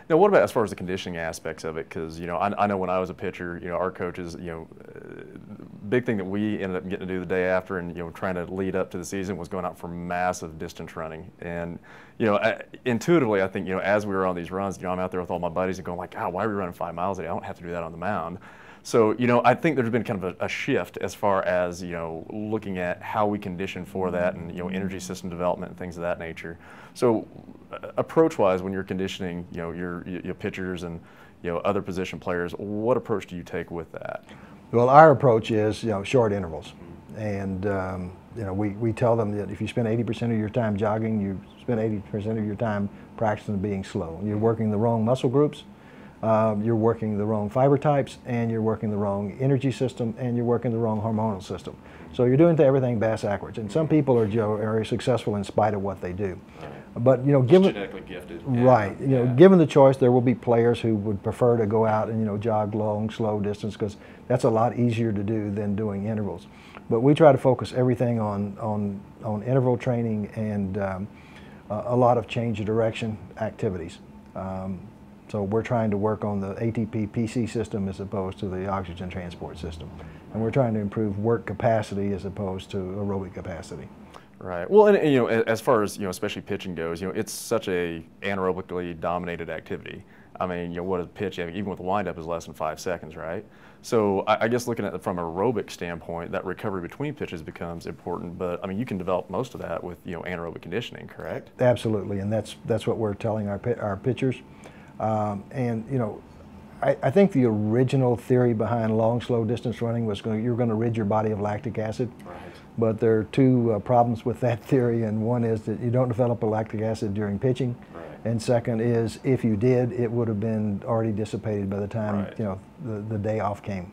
Now, what about as far as the conditioning aspects of it? Because I know when I was a pitcher, our coaches, big thing that we ended up getting to do the day after, and trying to lead up to the season was going out for massive distance running. And intuitively, I think as we were on these runs, I'm out there with all my buddies and going like, God, why are we running 5 miles a day? I don't have to do that on the mound. So, I think there's been kind of a shift as far as, looking at how we condition for that and, energy system development and things of that nature. So, approach-wise, when you're conditioning, your pitchers and, other position players, what approach do you take with that? Well, our approach is, short intervals. And, we tell them that if you spend 80% of your time jogging, you spend 80% of your time practicing being slow. You're working the wrong muscle groups. You're working the wrong fiber types, and you're working the wrong energy system, and you're working the wrong hormonal system. So you're doing everything backwards. And some people are successful in spite of what they do. But given genetically gifted, right, given the choice, there will be players who would prefer to go out and jog long, slow distance, because that's a lot easier to do than doing intervals. But we try to focus everything on interval training and a lot of change of direction activities. So we're trying to work on the ATP-PC system as opposed to the oxygen transport system. And we're trying to improve work capacity as opposed to aerobic capacity. Right. Well, and as far as especially pitching goes, it's such a anaerobically dominated activity. I mean, what a pitch, even with a windup, is less than 5 seconds, right? So I guess looking at it from an aerobic standpoint, that recovery between pitches becomes important. But I mean, you can develop most of that with anaerobic conditioning, correct? Absolutely, and that's what we're telling our pitchers. I think the original theory behind long, slow distance running was you're going to rid your body of lactic acid. Right. But there are two problems with that theory, and one is that you don't develop a lactic acid during pitching, right. And second is if you did, it would have been already dissipated by the time right. the day off came.